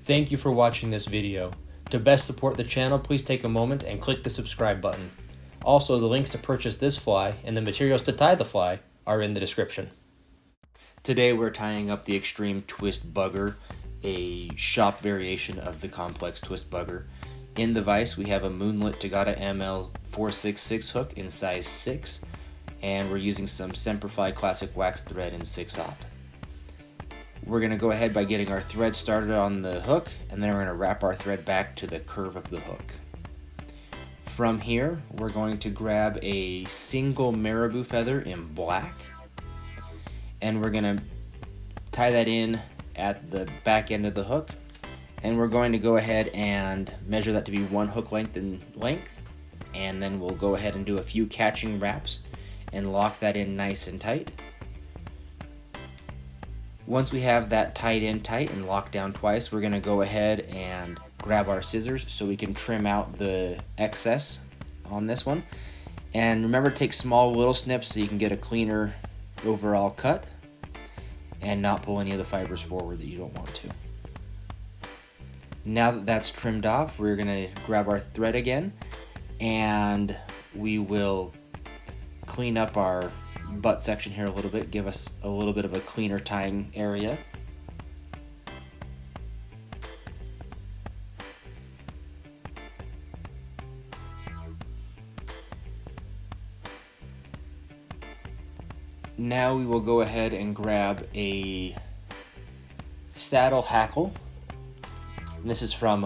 Thank you for watching this video. To best support the channel, please take a moment and click the subscribe button. Also, the links to purchase this fly and the materials to tie the fly are in the description. Today we're tying up the Extreme Twist Bugger, a shop variation of the Complex Twist Bugger. In the vise we have a Moonlit Tagata ML 466 hook in size 6, and we're using some Semperfli Classic Wax thread in 6/0. We're going to go ahead by getting our thread started on the hook, and then we're going to wrap our thread back to the curve of the hook. From here, we're going to grab a single marabou feather in black, and we're going to tie that in at the back end of the hook, and we're going to go ahead and measure that to be 1 hook length in length, and then we'll go ahead and do a few catching wraps and lock that in nice and tight. Once we have that tied in tight and locked down twice, we're going to go ahead and grab our scissors so we can trim out the excess on this one. And remember to take small little snips so you can get a cleaner overall cut and not pull any of the fibers forward that you don't want to. Now that that's trimmed off, we're going to grab our thread again, and we will clean up our butt section here a little bit, give us a little bit of a cleaner tying area. Now we will go ahead and grab a saddle hackle. And this is from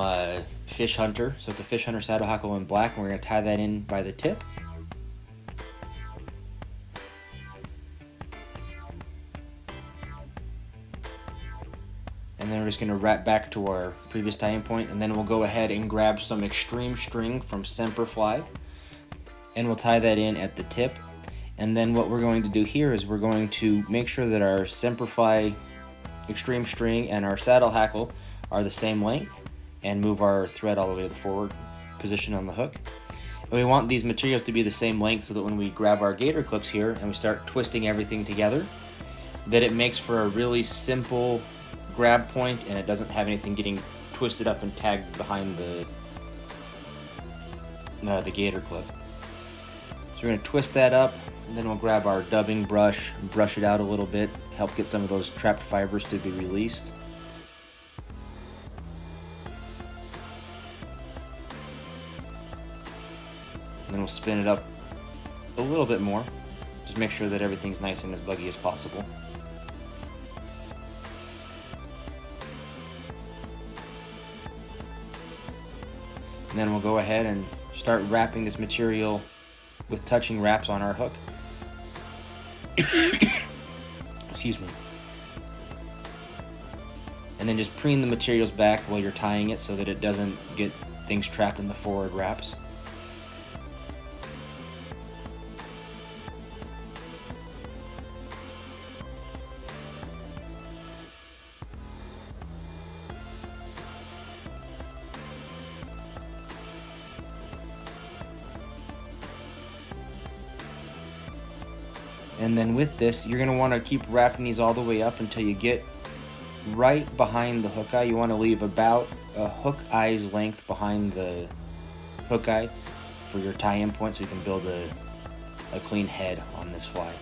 Fish Hunter, so it's a Fish Hunter saddle hackle in black, and we're going to tie that in by the tip. And then we're just going to wrap back to our previous tying point, and then we'll go ahead and grab some extreme string from Semperfli, and we'll tie that in at the tip. And then what we're going to do here is we're going to make sure that our Semperfli extreme string and our saddle hackle are the same length, and move our thread all the way to the forward position on the hook. And we want these materials to be the same length so that when we grab our gator clips here and we start twisting everything together, that it makes for a really simple grab point, and it doesn't have anything getting twisted up and tagged behind the gator clip. So we're going to twist that up, and then we'll grab our dubbing brush and brush it out a little bit, help get some of those trapped fibers to be released. And then we'll spin it up a little bit more, just make sure that everything's nice and as buggy as possible. And then we'll go ahead and start wrapping this material with touching wraps on our hook. Excuse me. And then just preen the materials back while you're tying it so that it doesn't get things trapped in the forward wraps. And then with this, you're going to want to keep wrapping these all the way up until you get right behind the hook eye. You want to leave about a hook eye's length behind the hook eye for your tie-in point so you can build a clean head on this fly.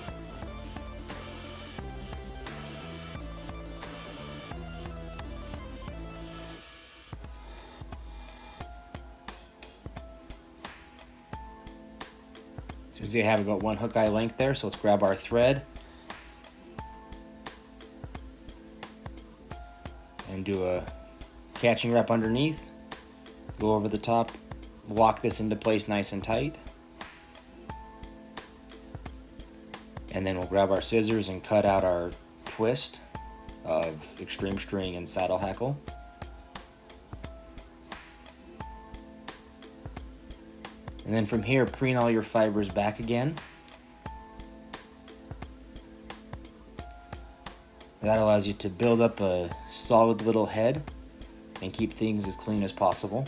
So you see I have about 1 hook eye length there, so let's grab our thread and do a catching wrap underneath, go over the top, lock this into place nice and tight, and then we'll grab our scissors and cut out our twist of extreme string and saddle hackle. And then from here, preen all your fibers back again. That allows you to build up a solid little head and keep things as clean as possible.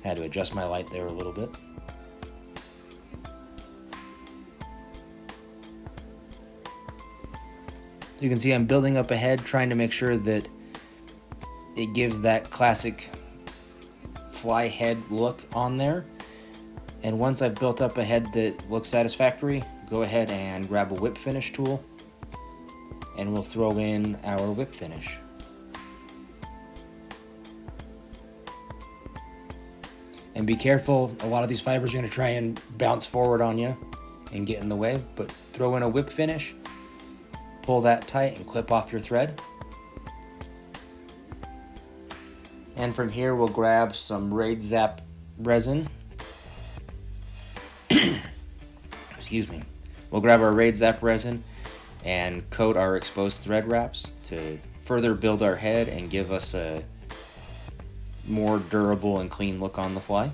Had to adjust my light there a little bit. You can see I'm building up a head, trying to make sure that it gives that classic fly head look on there. And once I've built up a head that looks satisfactory, go ahead and grab a whip finish tool and we'll throw in our whip finish. And be careful, a lot of these fibers are going to try and bounce forward on you and get in the way, but throw in a whip finish, pull that tight and clip off your thread. And from here we'll grab some Raid Zap resin. Excuse me. We'll grab our Raid Zap resin and coat our exposed thread wraps to further build our head and give us a more durable and clean look on the fly.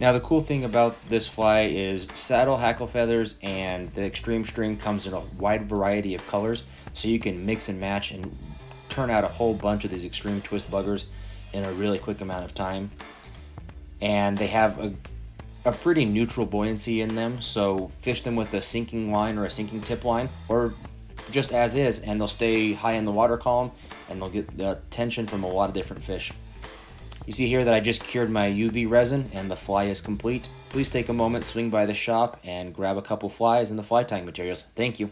Now the cool thing about this fly is saddle hackle feathers and the extreme string comes in a wide variety of colors, so you can mix and match and turn out a whole bunch of these extreme twist buggers in a really quick amount of time. And they have a pretty neutral buoyancy in them, so fish them with a sinking line or a sinking tip line, or just as is, and they'll stay high in the water column and they'll get the attention from a lot of different fish. You see here that I just cured my UV resin and the fly is complete. Please take a moment, swing by the shop, and grab a couple flies and the fly tying materials. Thank you.